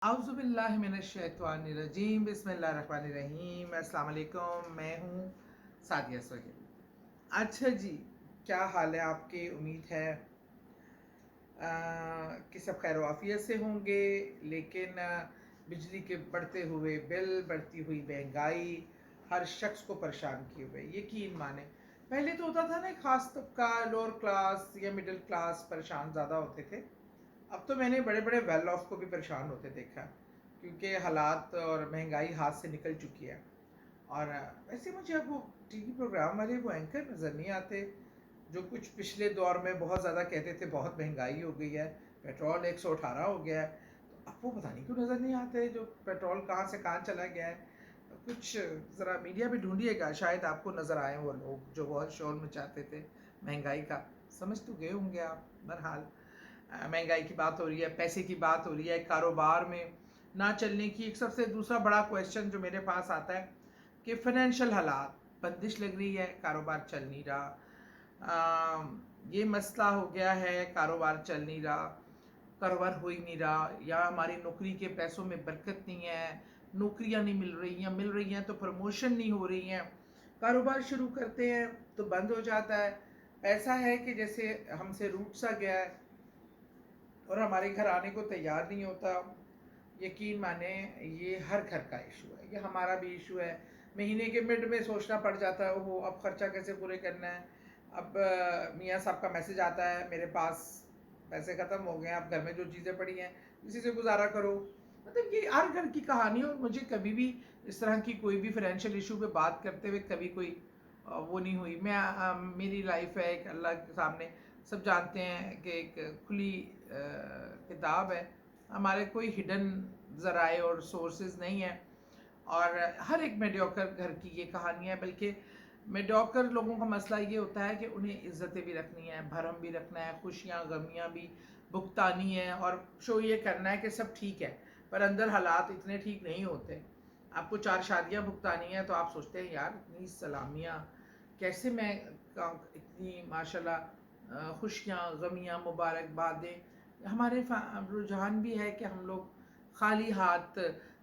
आउज़ुबिल्लाहिमिनश्शैतानिर्रजीम बिस्मिल्लाहिर्रहमानिर्रहीम। अस्सलाम वालेकुम। मैं हूँ सादिया सोहेल। अच्छा जी, क्या हाल है आपके? उम्मीद है कि सब खैर वाफियत से होंगे। लेकिन बिजली के बढ़ते हुए बिल, बढ़ती हुई महंगाई हर शख्स को परेशान किए हुए। यकीन माने, पहले तो होता था ना, खास तबका लोअर क्लास या मिडिल क्लास परेशान ज़्यादा होते थे। अब तो मैंने बड़े बड़े वेल ऑफ को भी परेशान होते देखा, क्योंकि हालात और महंगाई हाथ से निकल चुकी है। और वैसे मुझे अब वो टीवी प्रोग्राम वाले वो एंकर नज़र नहीं आते जो कुछ पिछले दौर में बहुत ज़्यादा कहते थे बहुत महंगाई हो गई है, पेट्रोल 118 हो गया है। तो अब वो पता नहीं क्यों नज़र नहीं आते, जो पेट्रोल कहाँ से कहाँ चला गया है। कुछ ज़रा मीडिया में ढूंढिएगा, शायद आपको नज़र आए वो लोग जो बहुत शोर मचाते थे महंगाई का। समझ तो गए होंगे आप। बहरहाल महंगाई की बात हो रही है, पैसे की बात हो रही है, कारोबार में ना चलने की एक सबसे दूसरा बड़ा क्वेश्चन जो मेरे पास आता है कि फाइनेंशियल हालात, बंदिश लग रही है, कारोबार चल नहीं रहा। ये मसला हो गया है, कारोबार चल नहीं रहा, कारोबार हो ही नहीं रहा, या हमारी नौकरी के पैसों में बरकत नहीं है, नौकरियां नहीं मिल रही हैं, मिल रही हैं तो प्रमोशन नहीं हो रही हैं, कारोबार शुरू करते हैं तो बंद हो जाता है। ऐसा है कि जैसे हमसे रूठ सा गया है और हमारे घर आने को तैयार नहीं होता। यकीन माने, ये हर घर का इशू है, ये हमारा भी इशू है। महीने के मिड में सोचना पड़ जाता है, वो अब खर्चा कैसे पूरे करना है। अब मियाँ साहब का मैसेज आता है, मेरे पास पैसे ख़त्म हो गए हैं, अब घर में जो चीज़ें पड़ी हैं इसी से गुजारा करो। मतलब ये हर घर की कहानी है। और मुझे कभी भी इस तरह की कोई भी फाइनेंशियल इशू पे बात करते हुए कभी कोई वो नहीं हुई। मेरी लाइफ है एक अल्लाह के सामने, सब जानते हैं कि एक खुली किताब है। हमारे कोई हिडन ज़राए और सोर्सेज नहीं है। और हर एक मेडियोकर घर की ये कहानी है। बल्कि मेडियोकर लोगों का मसला ये होता है कि उन्हें इज्जतें भी रखनी है, भरम भी रखना है, खुशियाँ गमियाँ भी भुगतानी है, और शो ये करना है कि सब ठीक है, पर अंदर हालात इतने ठीक नहीं होते। आपको 4 शादियाँ भुगतानी है तो आप सोचते हैं यार इतनी सलामियाँ कैसे मैं इतनी माशाल्लाह खुशियाँ गमियाँ मुबारकबादें। हमारे रुझान भी है कि हम लोग खाली हाथ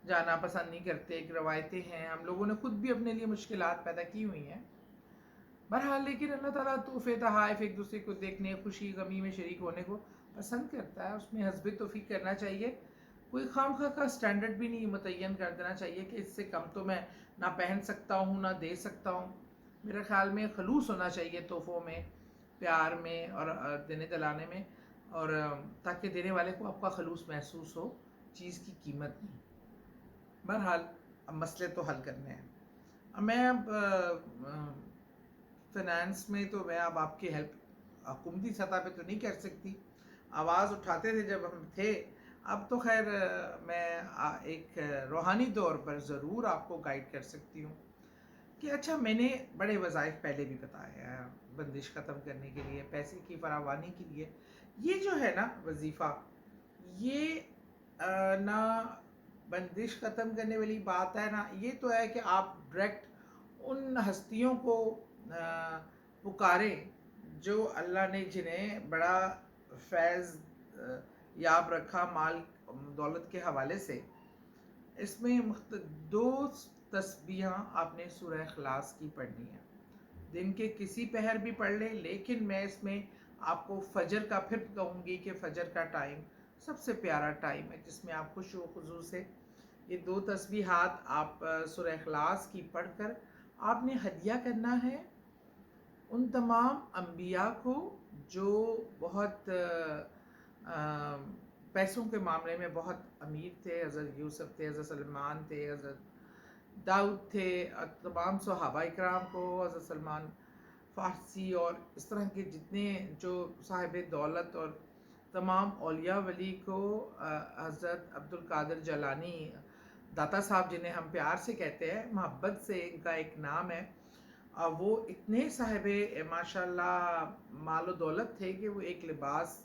जाना पसंद नहीं करते। एक रवायतें हैं, हम लोगों ने खुद भी अपने लिए मुश्किलात पैदा की हुई हैं। बहरहाल लेकिन अल्लाह ताला तोहफे तहाइफ एक दूसरे को देखने, खुशी गमी में शरीक होने को पसंद करता है। उसमें हस्ब तौफीक करना चाहिए। कोई खामखा का स्टैंडर्ड भी नहीं मुतय्यन कर देना चाहिए कि इससे कम तो मैं ना पहन सकता हूँ ना दे सकता हूँ। मेरे ख्याल में खलूस होना चाहिए तोहफ़ों में, प्यार में और देने दिलाने में, और ताकि देने वाले को आपका खलूस महसूस हो, चीज़ की कीमत नहीं। बहरहाल अब मसले तो हल करने हैं। अब मैं फाइनेंस में तो मैं अब आपकी हेल्प हुकूमती सतह पे तो नहीं कर सकती। आवाज़ उठाते थे जब हम थे। अब तो खैर मैं एक रूहानी तौर पर ज़रूर आपको गाइड कर सकती हूँ कि अच्छा, मैंने बड़े वज़ाइफ पहले भी बताए हैं बंदिश ख़त्म करने के लिए, पैसे की फरावानी के लिए। ये जो है ना वजीफ़ा, ये ना बंदिश ख़त्म करने वाली बात है, ना ये तो है कि आप डायरेक्ट उन हस्तियों को पुकारें जो अल्लाह ने जिन्हें बड़ा फैज़ याब रखा माल दौलत के हवाले से। इसमें दो तस्बीहां आपने सूरह इखलास की पढ़नी है। दिन के किसी पहर भी पढ़ लें, लेकिन मैं इसमें आपको फजर का फिर कहूँगी कि फजर का टाइम सबसे प्यारा टाइम है जिसमें आप खुश व खुजू से ये दो तस्बीहात आप सूरह इखलास की पढ़कर आपने हदिया करना है उन तमाम अम्बिया को जो बहुत पैसों के मामले में बहुत अमीर थे। हज़रत यूसुफ थे, हज़रत सलमान थे, हज़रत दाऊद थे, तमाम सहाबा इकराम को, हज़रत सलमान फ़ारसी, और इस तरह के जितने जो साहिब दौलत और तमाम औलिया वली को, हज़रत अब्दुल कादिर जलानी दाता साहब जिन्हें हम प्यार से कहते हैं, मोहब्बत से इनका एक नाम है। वो इतने साहिब माशाल्लाह मालो दौलत थे कि वो एक लिबास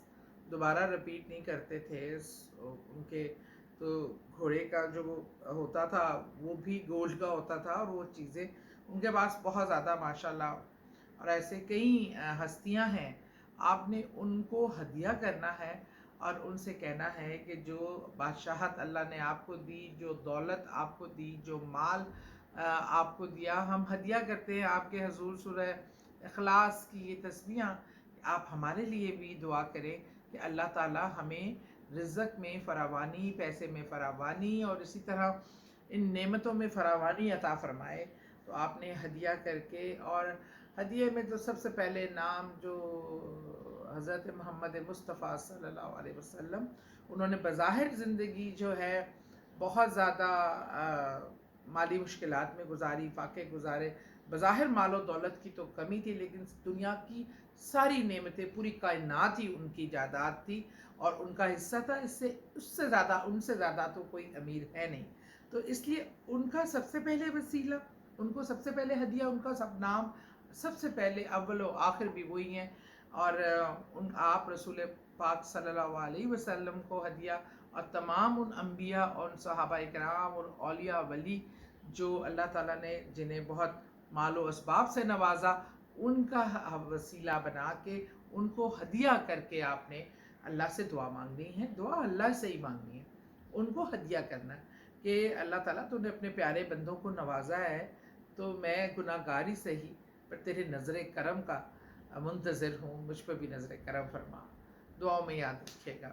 दोबारा रिपीट नहीं करते थे। उनके तो घोड़े का जो होता था वो भी गोल्ड का होता था, और वो चीज़ें उनके पास बहुत ज़्यादा माशाल्लाह। और ऐसे कई हस्तियां हैं, आपने उनको हदिया करना है। اور ان سے کہنا ہے کہ جو بادشاہت اللہ نے آپ کو دی، جو دولت آپ کو دی، جو مال آپ کو دیا، ہم ہدیہ کرتے ہیں آپ کے حضور سورہ اخلاص کی یہ تسبیحاں، آپ ہمارے لیے بھی دعا کریں کہ اللہ تعالی ہمیں رزق میں فراوانی، پیسے میں فراوانی اور اسی طرح ان نعمتوں میں فراوانی عطا فرمائے۔ تو آپ نے ہدیہ کر کے، اور ہدیے میں تو سب سے پہلے نام جو حضرت محمد مصطفیٰ صلی اللہ علیہ وسلم، انہوں نے بظاہر زندگی جو ہے بہت زیادہ مالی مشکلات میں گزاری، فاقے گزارے، بظاہر مال و دولت کی تو کمی تھی، لیکن دنیا کی ساری نعمتیں، پوری کائنات ہی ان کی جائیداد تھی اور ان کا حصہ تھا، اس سے زیادہ، ان سے زیادہ تو کوئی امیر ہے نہیں۔ تو اس لیے ان کا سب سے پہلے وسیلہ، ان کو سب سے پہلے ہدیہ، ان کا سب نام سب سے پہلے اول و آخر بھی وہی ہیں، اور آپ رسول پاک صلی اللہ علیہ وسلم کو ہدیہ، اور تمام ان انبیاء اور صحابہ کرام اور اولیاء ولی جو اللہ تعالیٰ نے جنہیں بہت مال و اسباب سے نوازا، ان کا وسیلہ بنا کے ان کو ہدیہ کر کے آپ نے اللہ سے دعا مانگنی ہے، دعا اللہ سے ہی مانگنی ہے، ان کو ہدیہ کرنا ہے کہ اللہ تعالیٰ تو نے اپنے پیارے بندوں کو نوازا ہے، تو میں گناہ گاری سے ہی پر تیرے نظر کرم کا منتظر ہوں، مجھ پہ بھی نظر کرم فرما۔ دعاؤں میں یاد رکھیے گا۔